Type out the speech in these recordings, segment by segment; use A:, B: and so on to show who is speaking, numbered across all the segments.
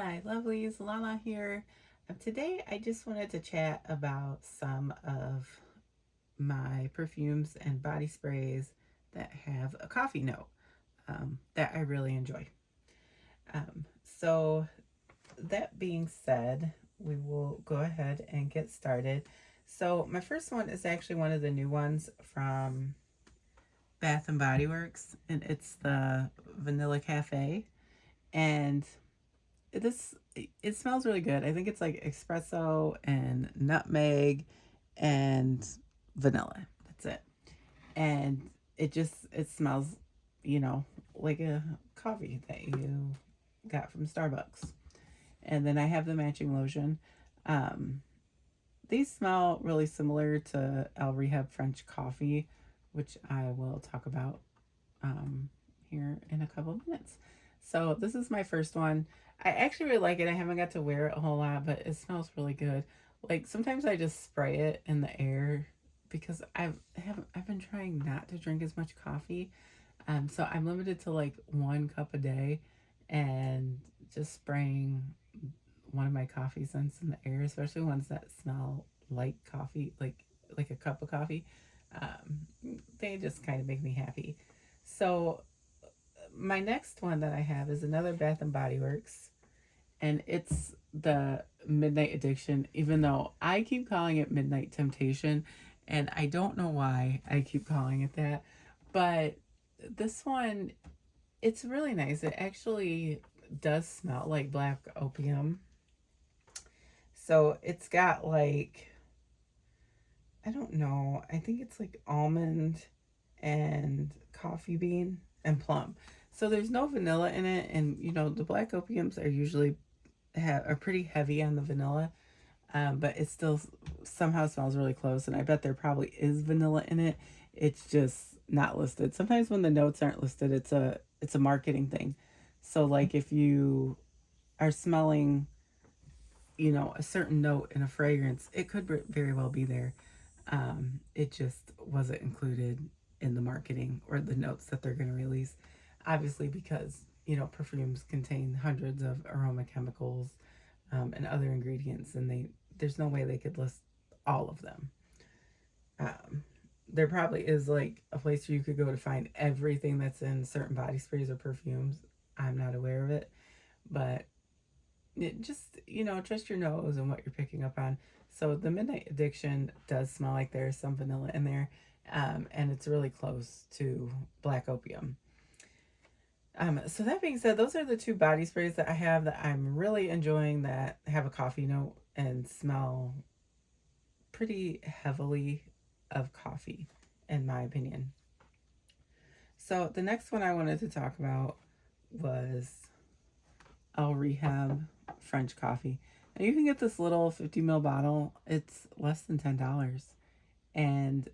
A: Hi, lovelies. Lala here. Today, I just wanted to chat about some of my perfumes and body sprays that have a coffee note that I really enjoy. So, that being said, we will go ahead and get started. So, my first one is actually one of the new ones from Bath and Body Works, and it's the Vanilla Cafe. And this it smells really good. I think it's like espresso and nutmeg and vanilla. That's it. And it smells, you know, like a coffee that you got from Starbucks. And then I have the matching lotion. Um, these smell really similar to El Rehab French Coffee, which I will talk about um, here in a couple of minutes. So this is my first one. I actually really like it. I haven't got to wear it a whole lot, but it smells really good. Like sometimes I just spray it in the air because I've been trying not to drink as much coffee. So I'm limited to like 1 cup a day, and just spraying one of my coffee scents in the air, especially ones that smell like coffee, like a cup of coffee. They just kind of make me happy. So my next one that I have is another Bath and Body Works, and it's the Midnight Addiction. Even though I keep calling it Midnight Temptation, and I don't know why I keep calling it that, but this one, it's really nice. It actually does smell like black opium. So it's got like, I don't know, I think it's like almond and coffee bean and plum. So there's no vanilla in it, and the black opiums are usually are pretty heavy on the vanilla, but it still somehow smells really close. And I bet there probably is vanilla in it. It's just not listed. Sometimes when the notes aren't listed, it's a marketing thing. So like if you are smelling, a certain note in a fragrance, it could very well be there. It just wasn't included in the marketing or the notes that they're going to release. Obviously, because perfumes contain hundreds of aroma chemicals and other ingredients, and there's no way they could list all of them. Um, there probably is like a place where you could go to find everything that's in certain body sprays or perfumes. I'm not aware of it, but just trust your nose and what you're picking up on. So the Midnight Addiction does smell like there's some vanilla in there, and it's really close to black opium. So that being said, those are the two body sprays that I have that I'm really enjoying, that have a coffee note and smell pretty heavily of coffee, in my opinion. So the next one I wanted to talk about was El Rehab French Coffee. And you can get this little 50 ml bottle. It's less than $10, and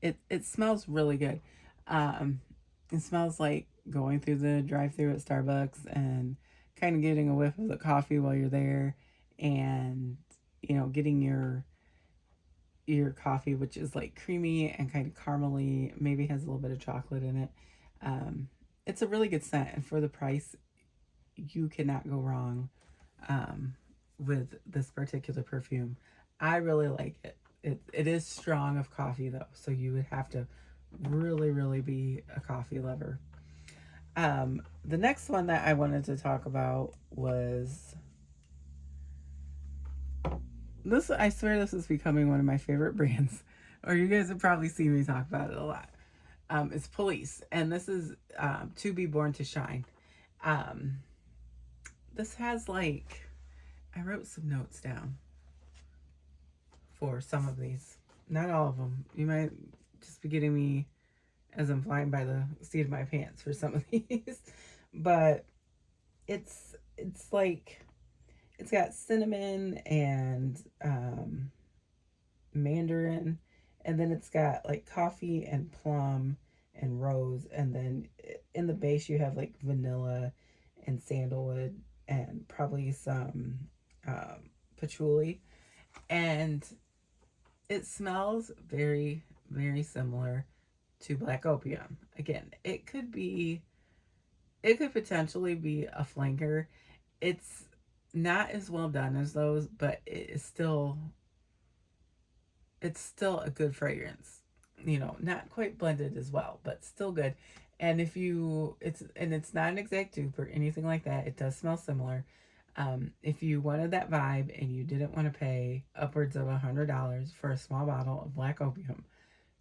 A: it smells really good. Um, it smells like going through the drive-through at Starbucks and kind of getting a whiff of the coffee while you're there, and getting your coffee, which is like creamy and kind of caramely, maybe has a little bit of chocolate in it. Um, it's a really good scent, and for the price, you cannot go wrong with this particular perfume. I really like it. It is strong of coffee though, so you would have to really, really be a coffee lover. The next one that I wanted to talk about was this. I swear this is becoming one of my favorite brands, or you guys have probably seen me talk about it a lot. It's Police, and this is To Be Born to Shine. Um, this has like, I wrote some notes down for some of these. Not all of them. You might just be getting me as I'm flying by the seat of my pants for some of these. But it's like, it's got cinnamon and mandarin, and then it's got like coffee and plum and rose, and then in the base you have like vanilla and sandalwood and probably some patchouli, and it smells very, very similar to black opium. Again, it could potentially be a flanker. it's not as well done as those, but it's still a good fragrance. You know, not quite blended as well, but still good. And it's not an exact dupe or anything like that. It does smell similar. If you wanted that vibe and you didn't want to pay upwards of $100 for a small bottle of black opium,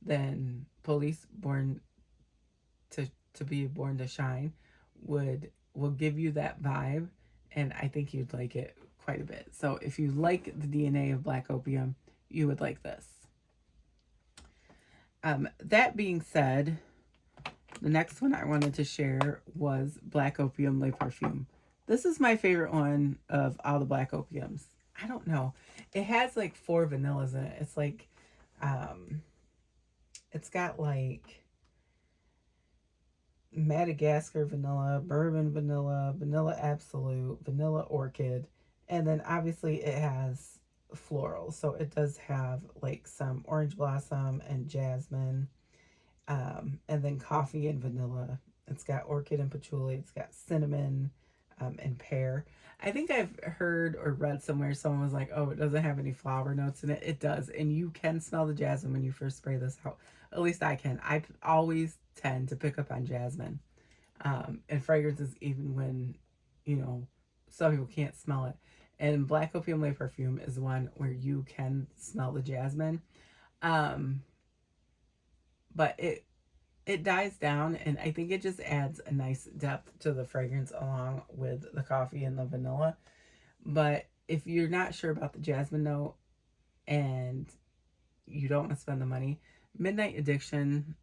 A: then Police Born to be Born to Shine will give you that vibe, and I think you'd like it quite a bit. So if you like the DNA of black opium, you would like this. That being said, the next one I wanted to share was Black Opium Le Parfum. This is my favorite one of all the black opiums. I don't know. It has like 4 vanillas in it. It's like, it's got like Madagascar vanilla, bourbon vanilla, vanilla absolute, vanilla orchid, and then obviously it has floral. So it does have like some orange blossom and jasmine, and then coffee and vanilla. It's got orchid and patchouli. It's got cinnamon, and pear. I think I've heard or read somewhere someone was like, "Oh, it doesn't have any flower notes in it." It does, and you can smell the jasmine when you first spray this out. At least I can. I always tend to pick up on jasmine, and fragrances, even when, you know, some people can't smell it. And Black Opium Le Parfum is one where you can smell the jasmine, um, but it dies down, and I think it just adds a nice depth to the fragrance along with the coffee and the vanilla. But if you're not sure about the jasmine note and you don't want to spend the money, Midnight Addiction,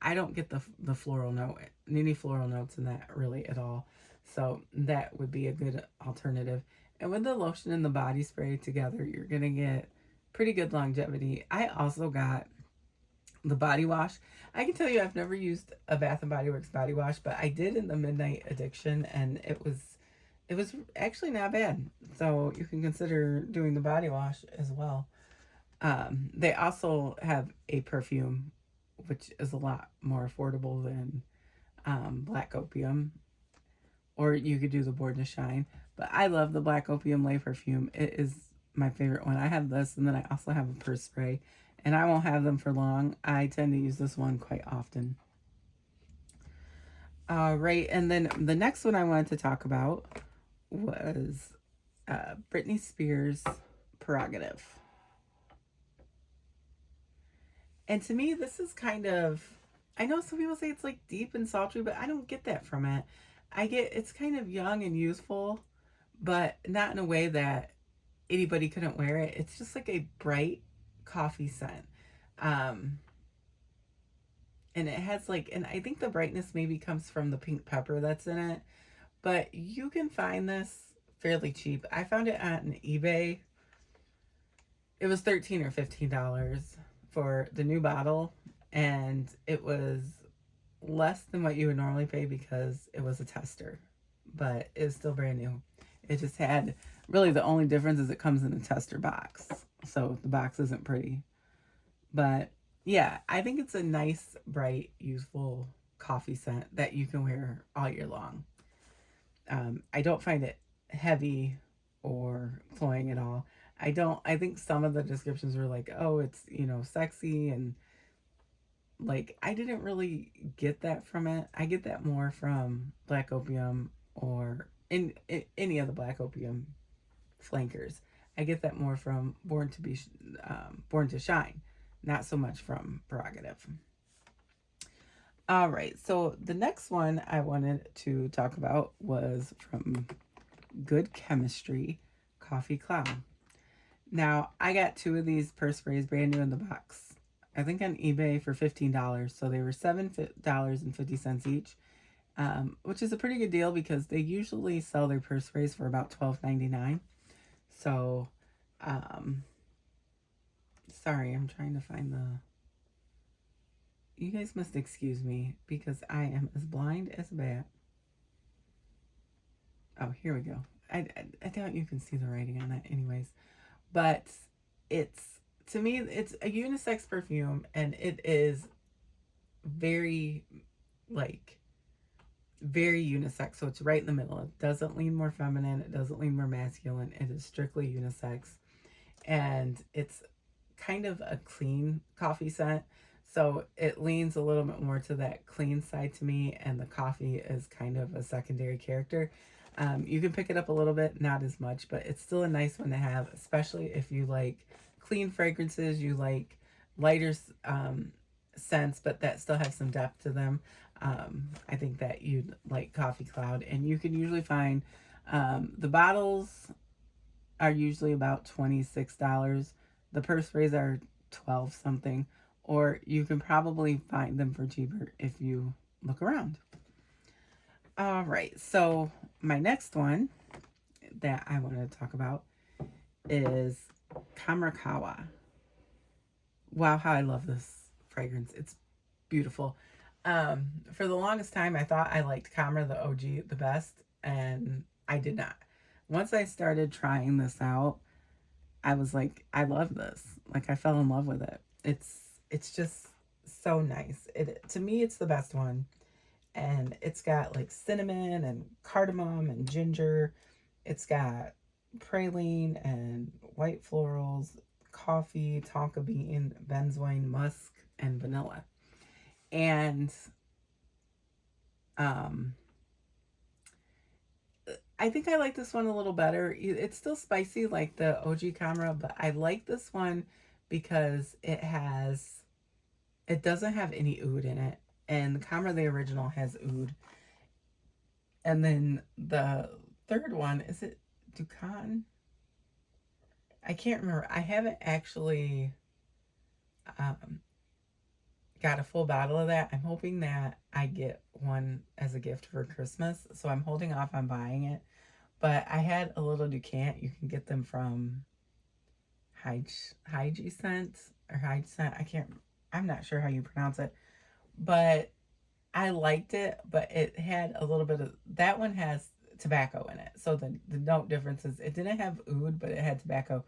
A: I don't get the floral note, any floral notes in that really at all. So that would be a good alternative. And with the lotion and the body spray together, you're going to get pretty good longevity. I also got the body wash. I can tell you I've never used a Bath and Body Works body wash, but I did in the Midnight Addiction, and it was actually not bad. So you can consider doing the body wash as well. They also have a perfume, which is a lot more affordable than Black Opium, or you could do the Born to Shine. But I love the Black Opium Le Perfume. It is my favorite one. I have this, and then I also have a purse spray, and I won't have them for long. I tend to use this one quite often. Right, and then the next one I wanted to talk about was Britney Spears' Prerogative. And to me, this is kind of, I know some people say it's like deep and sultry, but I don't get that from it. I get it's kind of young and youthful, but not in a way that anybody couldn't wear it. It's just like a bright coffee scent. Um, and it has like, and I think the brightness maybe comes from the pink pepper that's in it, but you can find this fairly cheap. I found it on eBay. It was $13 or $15 for the new bottle, and it was less than what you would normally pay because it was a tester, but it's still brand new. It just had, really the only difference is it comes in a tester box, so the box isn't pretty. But yeah, I think it's a nice, bright, youthful coffee scent that you can wear all year long. I don't find it heavy or cloying at all. I think some of the descriptions were like, oh, it's, sexy, and like, I didn't really get that from it. I get that more from Black Opium or in any of the Black Opium flankers. I get that more from Born to Shine, not so much from Prerogative. All right, so the next one I wanted to talk about was from Good Chemistry Coffee Clown. Now, I got 2 of these purse sprays brand new in the box. I think on eBay for $15. So they were $7.50 each, which is a pretty good deal because they usually sell their purse sprays for about $12.99. So, sorry, I'm trying to find the... You guys must excuse me because I am as blind as a bat. Oh, here we go. I doubt you can see the writing on that anyways. But to me, it's a unisex perfume, and it is very, like, very unisex. So it's right in the middle. It doesn't lean more feminine. It doesn't lean more masculine. It is strictly unisex. And it's kind of a clean coffee scent. So it leans a little bit more to that clean side to me, and the coffee is kind of a secondary character. You can pick it up a little bit, not as much, but it's still a nice one to have, especially if you like clean fragrances, you like lighter scents, but that still have some depth to them. I think that you'd like Coffee Cloud, and you can usually find the bottles are usually about $26. The purse sprays are 12 something, or you can probably find them for cheaper if you look around. All right, so my next one that I want to talk about is Kamarakawa. Wow, how I love this fragrance. It's beautiful. For the longest time, I thought I liked Kamra, the OG, the best, and I did not. Once I started trying this out, I was like, I love this. Like, I fell in love with it. It's just so nice. To me, it's the best one. And it's got like cinnamon and cardamom and ginger. It's got praline and white florals, coffee, tonka bean, benzoin, musk, and vanilla. And I think I like this one a little better. It's still spicy like the OG Kamra, but I like this one because it doesn't have any oud in it. And the Kamra, the original, has oud. And then the third one, is it Dukan? I can't remember. I haven't actually got a full bottle of that. I'm hoping that I get one as a gift for Christmas. So I'm holding off on buying it. But I had a little Ducant. You can get them from Hygie Scent or Hygie Scent. I'm not sure how you pronounce it. But I liked it, but it had a little bit of, that one has tobacco in it. So the note difference is it didn't have oud, but it had tobacco.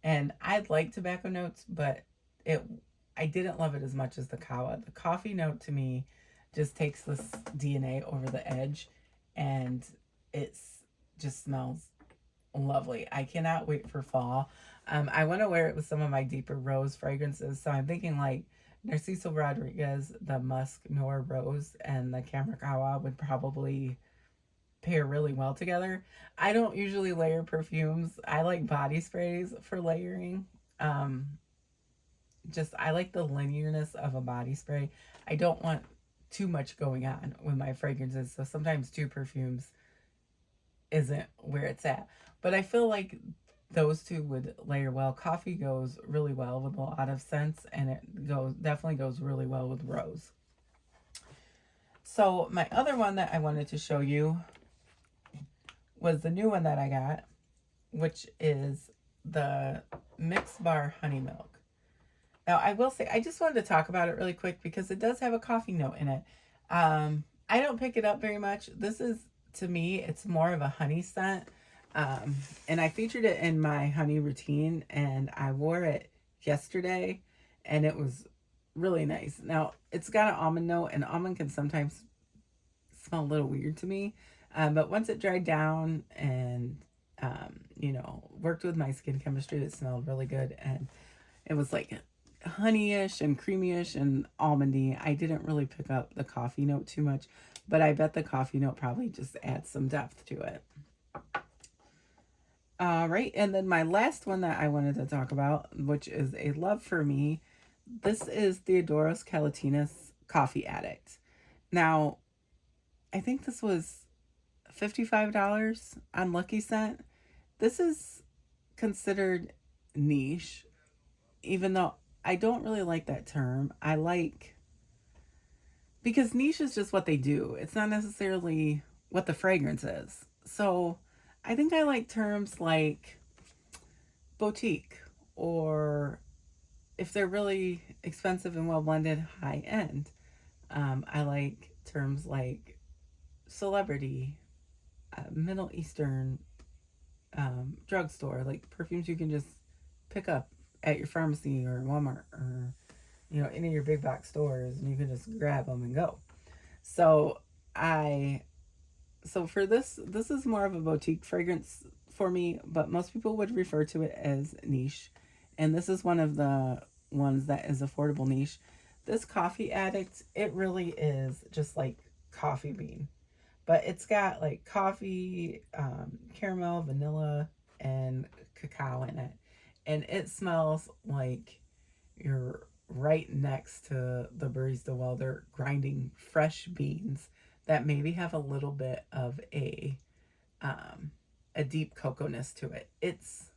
A: And I like tobacco notes, but I didn't love it as much as the Kawa. The coffee note to me just takes this DNA over the edge, and it's just smells lovely. I cannot wait for fall. I want to wear it with some of my deeper rose fragrances. So I'm thinking like Narciso Rodriguez, the Musk Noir Rose, and the Kamarakawa would probably pair really well together. I don't usually layer perfumes. I like body sprays for layering. I like the linearness of a body spray. I don't want too much going on with my fragrances. So sometimes two perfumes isn't where it's at. But I feel like those two would layer well. Coffee goes really well with a lot of scents, and it definitely goes really well with rose. So my other one that I wanted to show you was the new one that I got, which is the Mix Bar Honey Milk. Now I will say, I just wanted to talk about it really quick because it does have a coffee note in it. I don't pick it up very much. This is, to me, it's more of a honey scent. And I featured it in my honey routine, and I wore it yesterday, and it was really nice. Now, it's got an almond note, and almond can sometimes smell a little weird to me. But once it dried down and, worked with my skin chemistry, it smelled really good. And it was like honeyish and creamyish and almondy. I didn't really pick up the coffee note too much, but I bet the coffee note probably just adds some depth to it. All right, and then my last one that I wanted to talk about, which is a love for me, this is Theodoros Kalatinas Coffee Addict. Now, I think this was $55 on Lucky Scent. This is considered niche, even though I don't really like that term. Because niche is just what they do. It's not necessarily what the fragrance is. So I think I like terms like boutique, or if they're really expensive and well blended, high end. I like terms like celebrity, Middle Eastern, drugstore, like perfumes you can just pick up at your pharmacy or Walmart or any of your big box stores, and you can just grab them and go. So I So for this is more of a boutique fragrance for me, but most people would refer to it as niche. And this is one of the ones that is affordable niche. This Coffee Addict, it really is just like coffee bean. But it's got like coffee, caramel, vanilla, and cacao in it. And it smells like you're right next to the barista while they're grinding fresh beans that maybe have a little bit of um, a deep cocoaness to it. It's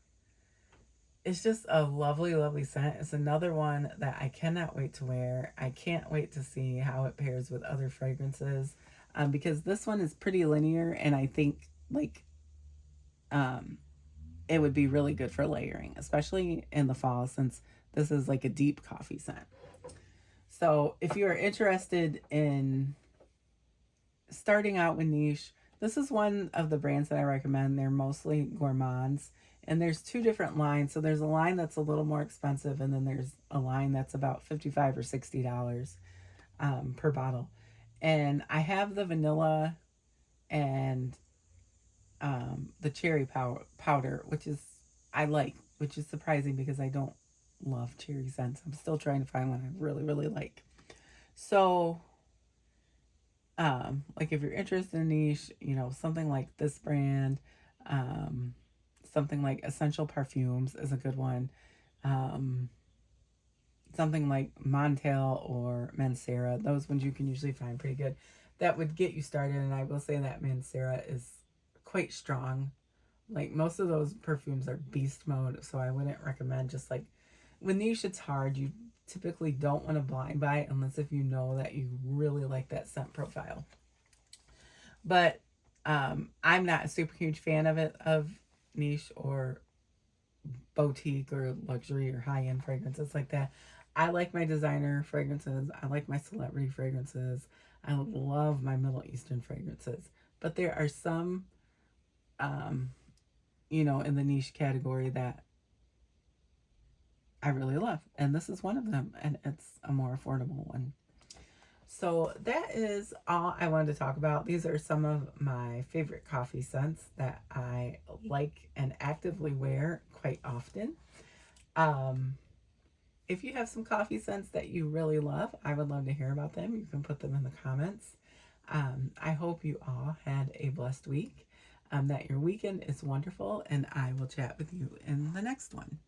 A: just a lovely, lovely scent. It's another one that I cannot wait to wear. I can't wait to see how it pairs with other fragrances, because this one is pretty linear, and I think like um, it would be really good for layering, especially in the fall since this is like a deep coffee scent. So if you are interested in starting out with niche, this is one of the brands that I recommend. They're mostly gourmands. And there's two different lines. So there's a line that's a little more expensive, and then there's a line that's about $55 or $60 per bottle. And I have the vanilla and the cherry powder, which is I like, which is surprising because I don't love cherry scents. I'm still trying to find one I really, really like. So like if you're interested in niche, something like this brand, um, something like Essential Perfumes is a good one. Um, Something like Montel or Mancera, those ones you can usually find pretty good. That would get you started, and I will say that Mancera is quite strong. Like most of those perfumes are beast mode, so I wouldn't recommend just like when niche it's hard. You typically don't want to blind buy it unless if you know that you really like that scent profile. But I'm not a super huge fan of niche or boutique or luxury or high end fragrances like that. I like my designer fragrances. I like my celebrity fragrances. I love my Middle Eastern fragrances. But there are some, um, in the niche category that I really love. And this is one of them. And it's a more affordable one. So that is all I wanted to talk about. These are some of my favorite coffee scents that I like and actively wear quite often. Um, if you have some coffee scents that you really love, I would love to hear about them. You can put them in the comments. I hope you all had a blessed week, that your weekend is wonderful, and I will chat with you in the next one.